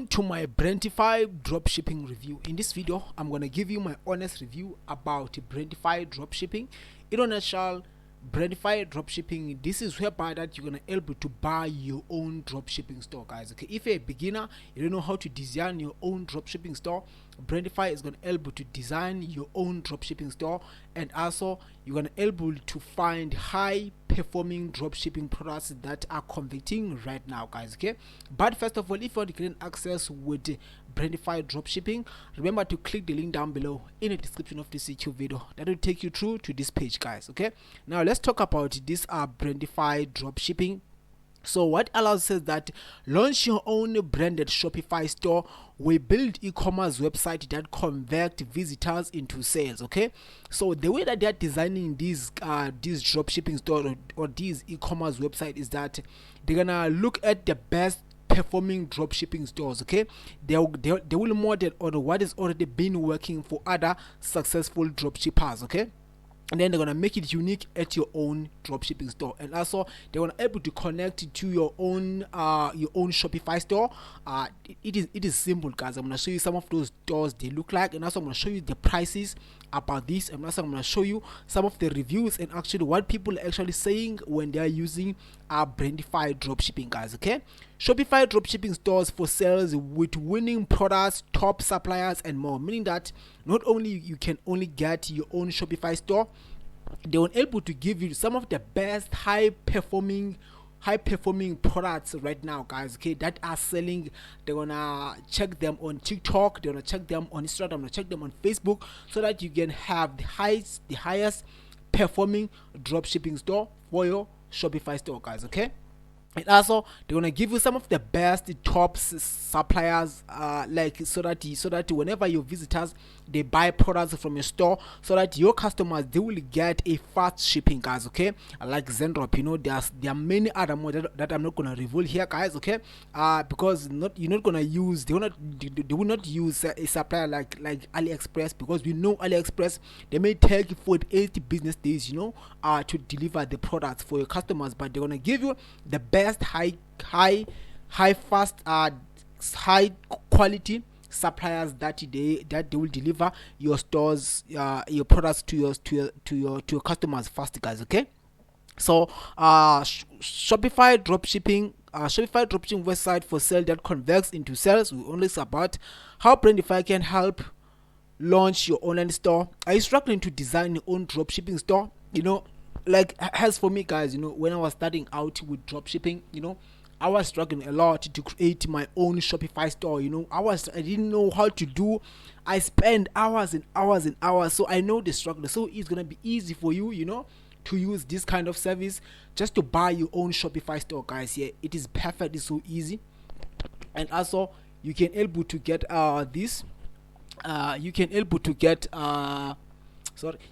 To my Brandafy dropshipping review. In this video, I'm gonna give you my honest review about Brandafy dropshipping. In a nutshell, Brandafy dropshipping, this is whereby that you're gonna able to buy your own dropshipping store, guys. Okay, if you're a beginner, you don't know how to design your own dropshipping store, Brandafy is gonna able to design your own dropshipping store, and also you're gonna able to find high performing dropshipping products that are converting right now, guys. Okay, but first of all, if you want to gain access with Brandafy dropshipping, remember to click the link down below in the description of this YouTube video. That will take you through to this page, guys. Okay, now let's talk about this Brandafy dropshipping. So what allows us that launch your own branded Shopify store. We build e-commerce website that convert visitors into sales. Okay, so the way that they are designing these dropshipping store or these e-commerce website is that they're gonna look at the best performing dropshipping stores. Okay, they will model on what is already been working for other successful dropshippers. Okay, and then they're gonna make it unique at your own dropshipping store, and also they're gonna able to connect it to your own Shopify store. It is simple, guys. I'm gonna show you some of those stores they look like, and also I'm gonna show you the prices about this, and also I'm gonna show you some of the reviews and actually what people are actually saying when they are using Brandafy dropshipping, guys. Okay, Shopify dropshipping stores for sales with winning products, top suppliers, and more. Meaning that not only you can only get your own Shopify store, they will able to give you some of the best high performing products right now, guys. Okay, that are selling. They're gonna check them on TikTok, they're gonna check them on Instagram, they're gonna check them on Facebook, so that you can have the highest performing dropshipping store for your Shopify store, guys. Okay, and also they're gonna give you some of the best top suppliers, so that whenever your visitors they buy products from your store, so that your customers they will get a fast shipping, guys. Okay, like Zendrop, there are many other more that I'm not gonna reveal here, guys. Okay, because you're not gonna use they will not use a supplier like AliExpress, because we know AliExpress they may take 48 business days to deliver the products for your customers, but they're gonna give you the best high quality suppliers that they will deliver your stores your products to your customers fast, guys. Okay, so Shopify dropshipping website for sale that converts into sales. We only about how Brandafy can help launch your online store. Are you struggling to design your own dropshipping store? Like as for me, guys, when I was starting out with dropshipping, I was struggling a lot to create my own Shopify store. I didn't know how to do. I spent hours and hours and hours, so I know the struggle. So it's gonna be easy for you, to use this kind of service, just to buy your own Shopify store, guys. Yeah, it is perfect. It's so easy, and also you can able to get this. You can able to get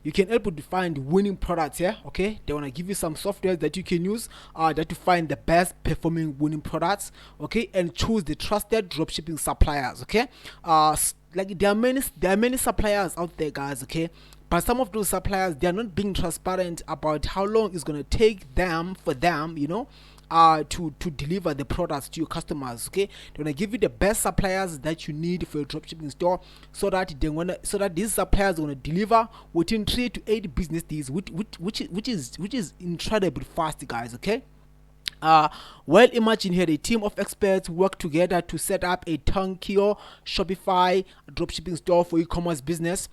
you can able to find winning products here. Okay, they want to give you some software that you can use that to find the best performing winning products. Okay, and choose the trusted dropshipping suppliers. Okay, like there are many suppliers out there, guys. Okay, but some of those suppliers they are not being transparent about how long it's going to take them to deliver the products to your customers. Okay, they're gonna give you the best suppliers that you need for your dropshipping store, so that these suppliers are gonna deliver within 3 to 8 business days, which is incredibly fast, guys. Okay, well, imagine here a team of experts work together to set up a turnkey Shopify dropshipping store for e-commerce business.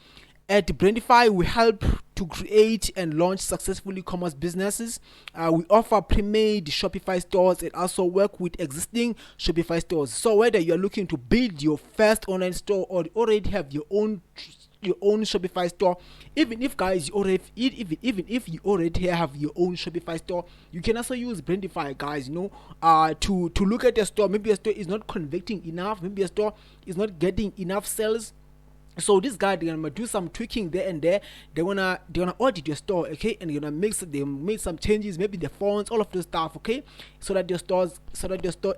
At Brandafy, we help to create and launch successful e-commerce businesses. We offer pre-made Shopify stores and also work with existing Shopify stores. So whether you're looking to build your first online store or already have your own Shopify store, even if you already have your own Shopify store, you can also use Brandafy, guys, to look at your store. Maybe your store is not converting enough, maybe your store is not getting enough sales. So this guy, they're gonna do some tweaking there and there. They're gonna audit your store, okay, and they're gonna make some changes, maybe the fonts, all of those stuff, okay, so that your store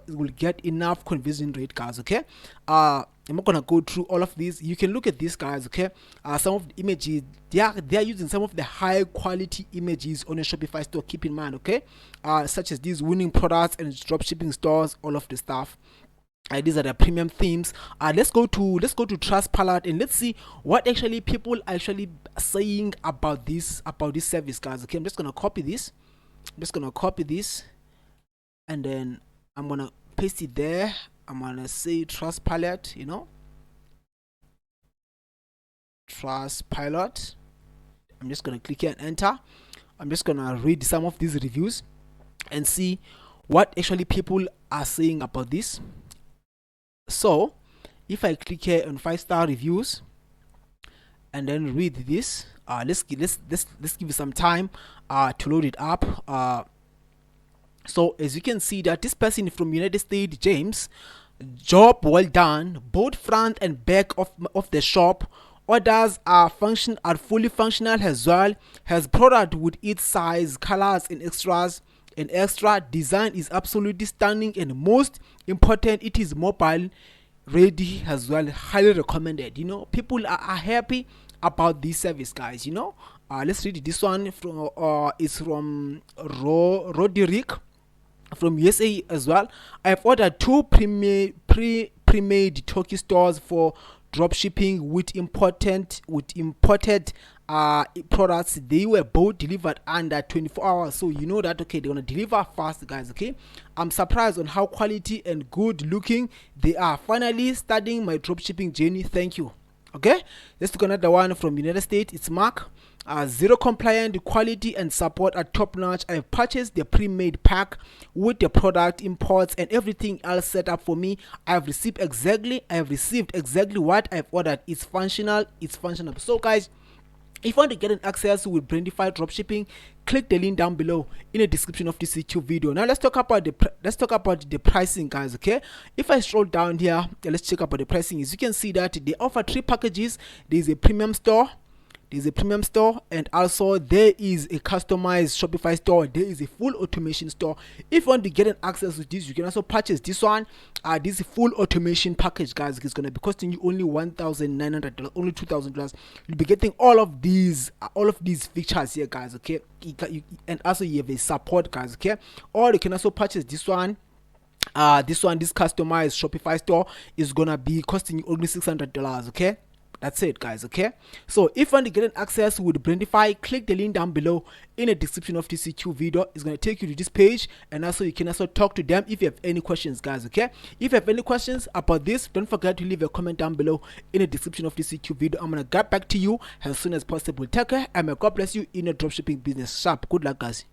will get enough conversion rate, guys. Okay, I'm not gonna go through all of these. You can look at these, guys. Okay, some of the images they are using some of the high quality images on a Shopify store. Keep in mind, okay, such as these winning products and dropshipping stores, all of the stuff. These are the premium themes. Let's go to Trustpilot and let's see what actually people are actually saying about this service, guys. Okay, I'm just gonna copy this. And then I'm gonna paste it there. I'm gonna say Trustpilot, Trustpilot. I'm just gonna click here and enter. I'm just gonna read some of these reviews and see what actually people are saying about this. So if I click here on 5-star reviews and then read this, let's give it some time to load it up. So as you can see that this person from United States, James, job well done, both front and back of the shop. Orders are fully functional as well. Has product with its size, colors and extras. And extra design is absolutely stunning, and most important, it is mobile ready as well. Highly recommended. People are happy about this service, guys. Let's read this one from is from Roderick from USA as well. I've ordered 2 pre-made Turkey stores for drop shipping with imported products. They were both delivered under 24 hours, so you know that okay, they're gonna deliver fast, guys. Okay, I'm surprised on how quality and good looking they are. Finally starting my drop shipping journey. Thank you. Okay, let's look another one from United States. It's Mark. Zero compliant, quality and support are top notch. I've purchased the pre-made pack with the product imports and everything else set up for me. I've received exactly what I've ordered. It's functional. So guys, if you want to get an access with Brandafy Dropshipping, click the link down below in the description of this YouTube video. Now let's talk about the pricing, guys. Okay, if I scroll down here, let's check about the pricing. As you can see that they offer 3 packages. There's a premium store, and also there is a customized Shopify store. There is a full automation store. If you want to get an access to this, you can also purchase this one. This full automation package, guys, is gonna be costing you only $1,900, only $2,000. You'll be getting all of these features here, guys. Okay, and also you have a support, guys. Okay, or you can also purchase this one. This customized Shopify store is gonna be costing you only $600. Okay. That's it, guys. Okay, so if you want to get an access with Brandafy, click the link down below in the description of this YouTube video. It's going to take you to this page, and also you can also talk to them if you have any questions, guys. Okay, if you have any questions about this, don't forget to leave a comment down below in the description of this YouTube video. I'm going to get back to you as soon as possible. Take care, and may God bless you in your dropshipping business. Sharp. Good luck, guys.